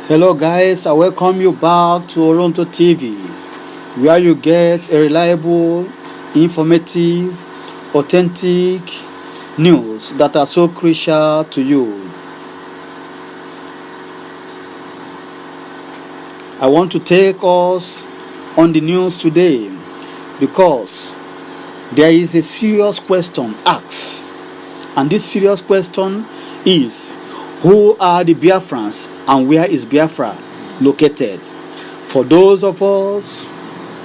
Hello guys, I welcome you back to Toronto TV, where you get a reliable, informative, authentic news that are so crucial to you. I want to take us on the news today because there is a serious question asked, and this serious question is: who are the Biafrans and where is Biafra located? For those of us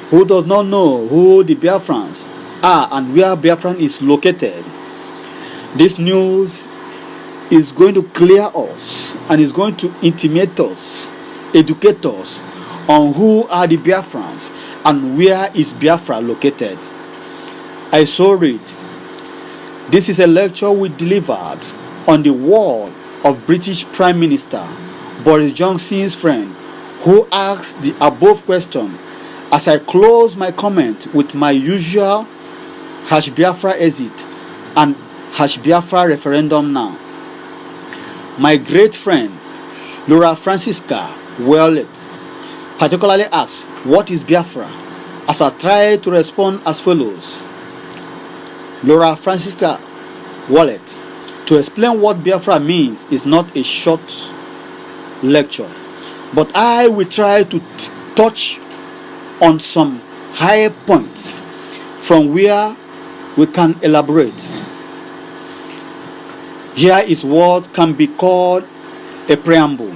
who does not know who the Biafrans are and where Biafra is located, this news is going to clear us and is going to intimate us, educate us on who are the Biafrans and where is Biafra located. I so read. This is a lecture we delivered on the wall of British Prime Minister Boris Johnson's friend, who asked the above question, as I close my comment with my usual #Biafra exit and #Biafra referendum now. My great friend Laura Francisca Wallet particularly asked, what is Biafra? As I try to respond as follows. Laura Francisca Wallet: to explain what Biafra means is not a short lecture, but I will try to touch on some high points from where we can elaborate. Here is what can be called a preamble.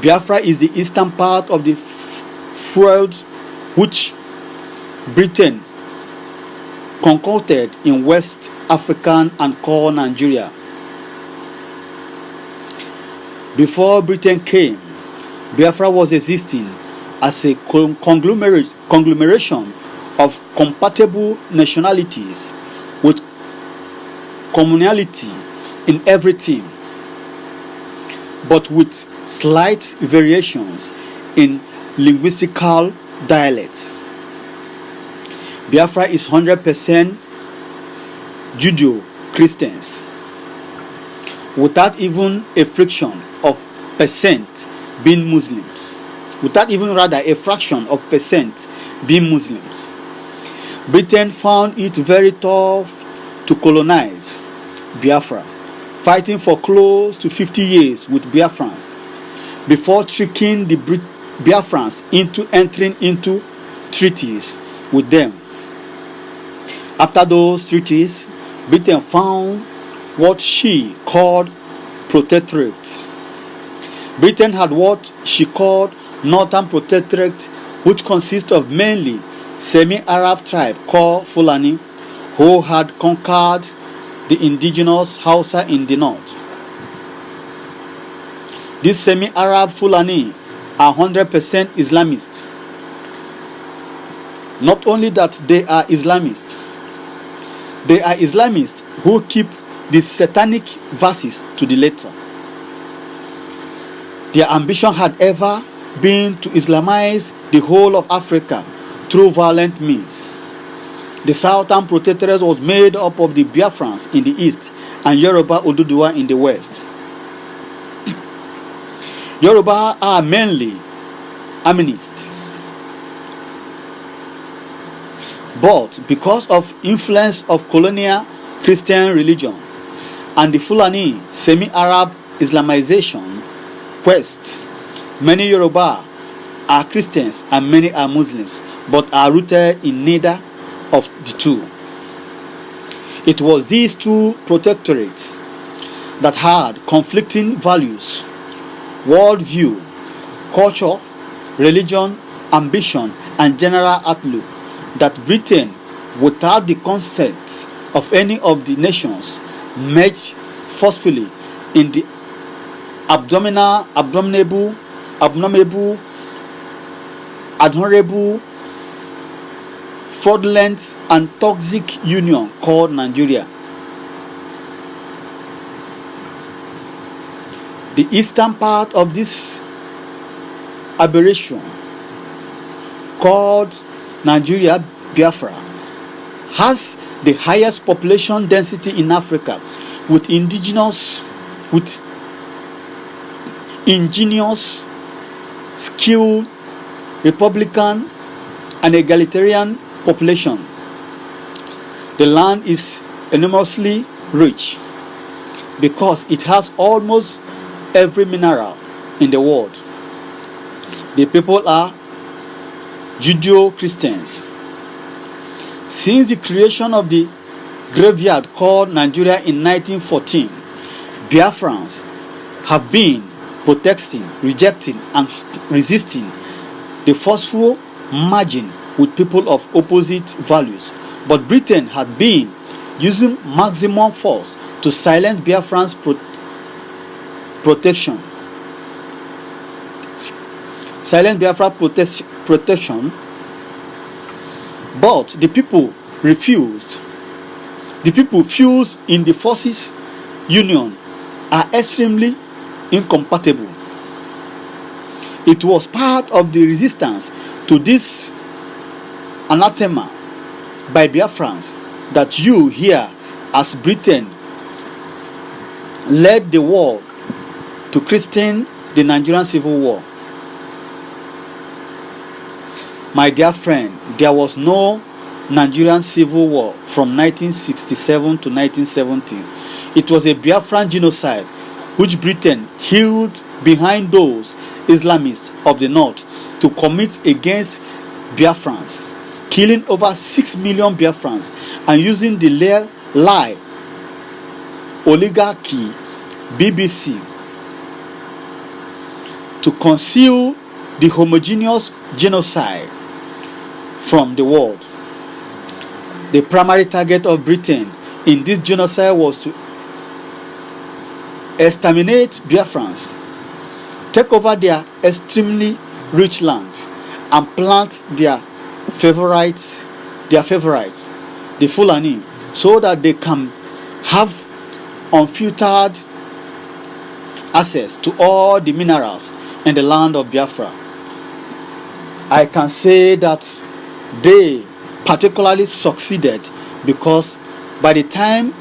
Biafra is the eastern part of the field which Britain concocted in West African and core Nigeria. Before Britain came, Biafra was existing as a conglomeration of compatible nationalities with commonality in everything, but with slight variations in linguistical dialects. Biafra is 100% Judeo-Christians, without even a fraction of percent being Muslims. A fraction of percent being Muslims. Britain found it very tough to colonize Biafra, fighting for close to 50 years with Biafrans before tricking the Biafrans into entering into treaties with them. After those treaties, Britain found what she called protectorate. Britain had what she called Northern Protectorate, which consists of mainly semi-Arab tribe called Fulani, who had conquered the indigenous Hausa in the north. These semi-Arab Fulani are 100% Islamist. Not only that they are Islamists who keep the satanic verses to the letter. Their ambition had ever been to Islamize the whole of Africa through violent means. The Southern Protectorate was made up of the Biafrans in the east and Yoruba Oduduwa in the west. Yoruba are mainly Aminists, but because of influence of colonial Christian religion and the Fulani semi-Arab Islamization quest, many Yoruba are Christians and many are Muslims, but are rooted in neither of the two. It was these two protectorates that had conflicting values, worldview, culture, religion, ambition, and general outlook that Britain, without the consent of any of the nations, merged forcefully in the abominable, adorable, fraudulent, and toxic union called Nigeria. The eastern part of this aberration, called Nigeria, Biafra, has the highest population density in Africa, with ingenious skilled, republican, and egalitarian population. The land is enormously rich because it has almost every mineral in the world. The people are Judeo-Christians. Since the creation of the graveyard called Nigeria in 1914, Biafrans have been protesting, rejecting, and resisting the forceful merging with people of opposite values. But Britain had been using maximum force to silence Biafrans' protection. Silence Biafra protection, but the people refused. The people fused in the forces union are extremely incompatible. It was part of the resistance to this anathema by Biafrans that you here as Britain led the war to Christian the Nigerian Civil War. My dear friend, there was no Nigerian Civil War from 1967 to 1970. It was a Biafran genocide which Britain held behind those Islamists of the north to commit against Biafrans, killing over 6 million Biafrans and using the lie oligarchy BBC to conceal the homogeneous genocide from the world. The primary target of Britain in this genocide was to exterminate Biafrans, take over their extremely rich land, and plant their favorites, the Fulani, so that they can have unfiltered access to all the minerals in the land of Biafra. I can say that they particularly succeeded because by the time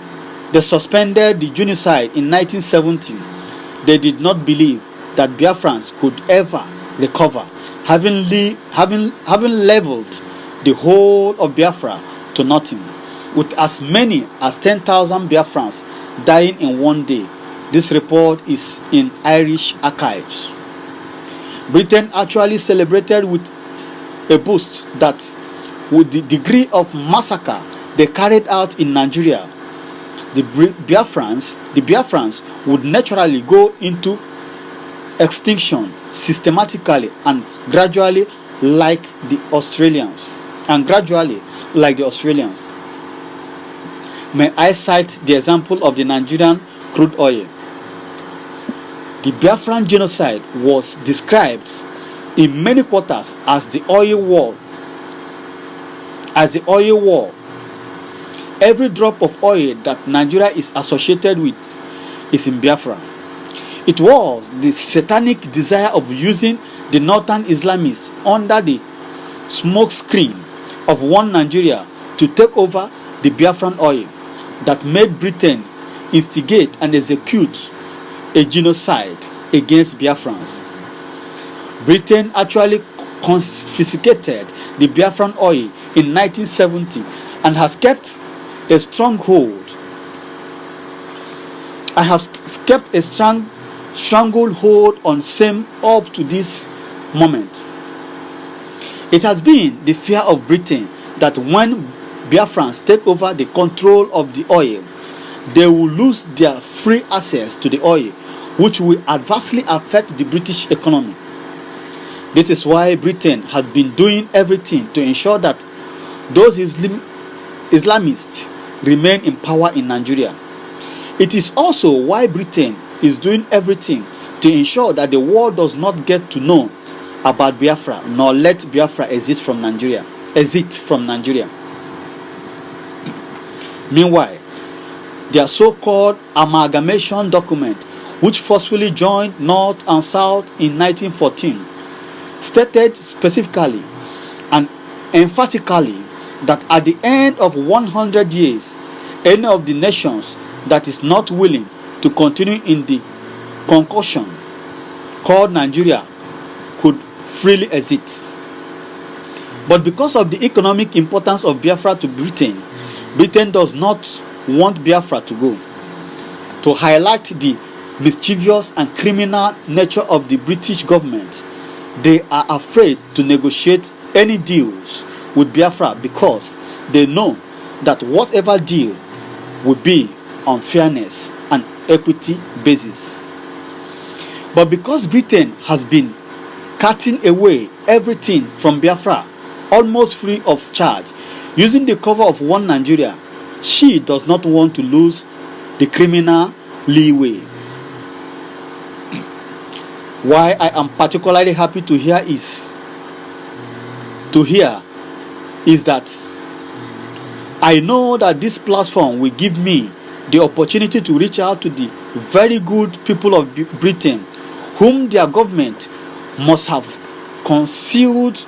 they suspended the genocide in 1917, they did not believe that Biafrans could ever recover, having leveled the whole of Biafra to nothing, with as many as 10,000 Biafrans dying in one day. This report is in Irish archives. Britain actually celebrated with a boast that with the degree of massacre they carried out in Nigeria, the Biafrans would naturally go into extinction systematically and gradually like the Australians. May I cite the example of the Nigerian crude oil? The Biafran genocide was described in many quarters as the oil war. Every drop of oil that Nigeria is associated with is in Biafra. It was the satanic desire of using the northern Islamists under the smoke screen of one Nigeria to take over the Biafran oil that made Britain instigate and execute a genocide against Biafrans. Britain actually confiscated the Biafran oil in 1970 and has kept a stranglehold on same up to this moment. It has been the fear of Britain that when Biafrans take over the control of the oil, they will lose their free access to the oil, which will adversely affect the British economy. This is why Britain has been doing everything to ensure that those Islamists remain in power in Nigeria. It is also why Britain is doing everything to ensure that the world does not get to know about Biafra, nor let Biafra exit from Nigeria. Meanwhile, their so-called amalgamation document, which forcefully joined North and South in 1914, stated specifically and emphatically that at the end of 100 years, any of the nations that is not willing to continue in the concoction called Nigeria could freely exit. But because of the economic importance of Biafra to Britain, Britain does not want Biafra to go. To highlight the mischievous and criminal nature of the British government, they are afraid to negotiate any deals with Biafra because they know that whatever deal will be on fairness and equity basis. But because Britain has been cutting away everything from Biafra almost free of charge, using the cover of one Nigeria, she does not want to lose the criminal leeway. Why I am particularly happy to hear is that I know that this platform will give me the opportunity to reach out to the very good people of Britain, whom their government must have concealed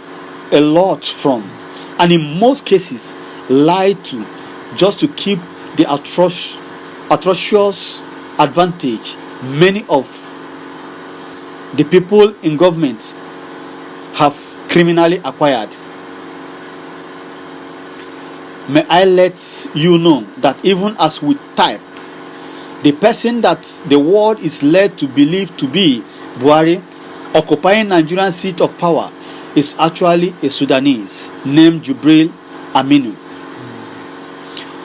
a lot from, and in most cases lied to, just to keep the atrocious advantage many of the people in government have criminally acquired. May I let you know that even as we type, the person that the world is led to believe to be Buhari, occupying Nigerian seat of power, is actually a Sudanese named Jubril Aminu,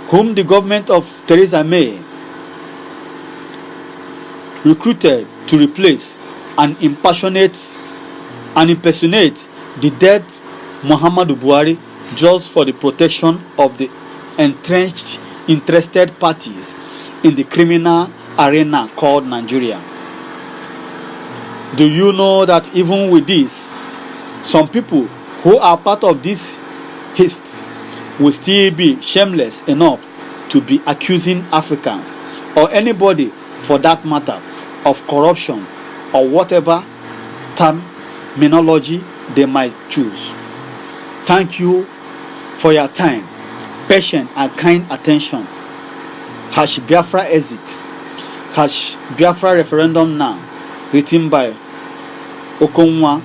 whom the government of Theresa May recruited to replace and impersonate the dead Muhammadu Buhari, just for the protection of the entrenched interested parties in the criminal arena called Nigeria. Do you know that even with this, some people who are part of this haste will still be shameless enough to be accusing Africans, or anybody for that matter, of corruption or whatever terminology they might choose? Thank you for your time, patience, and kind attention. Biafra exit. Biafra referendum now. Written by Okonwa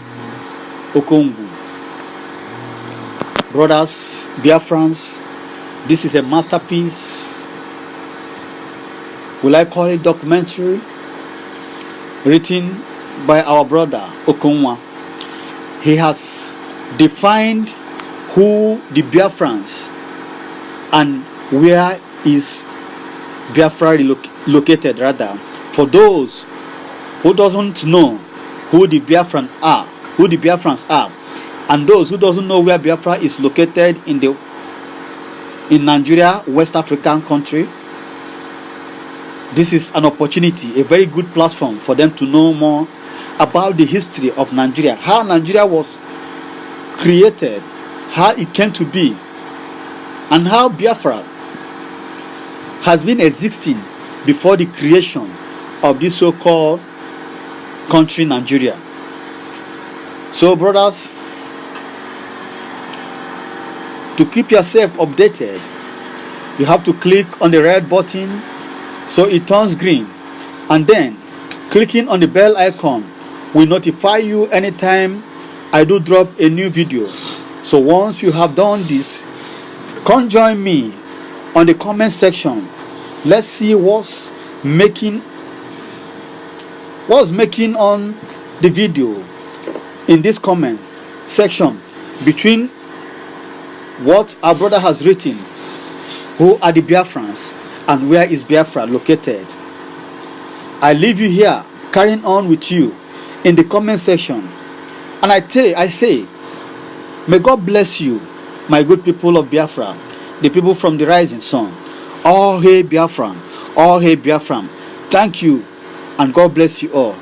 Okongu. Brothers, Biafrans, this is a masterpiece. Will I call it documentary? Written by our brother Okonwa. He has defined who the Biafrans and where is Biafra located, rather, for those who doesn't know who the Biafrans are, and those who doesn't know where Biafra is located in Nigeria, West African country. This is an opportunity, a very good platform for them to know more about the history of Nigeria, how Nigeria was created, how it came to be, and how Biafra has been existing before the creation of this so-called country Nigeria. So, brothers, to keep yourself updated, you have to click on the red button so it turns green, and then clicking on the bell icon will notify you anytime I do drop a new video. So once you have done this, come join me on the comment section. Let's see what's making on the video in this comment section between what our brother has written, who are the Biafrans, and where is Biafra located. I leave you here, carrying on with you in the comment section, and I say, may God bless you, my good people of Biafra, the people from the rising sun. All hail Biafran, all hail Biafran. Thank you, and God bless you all.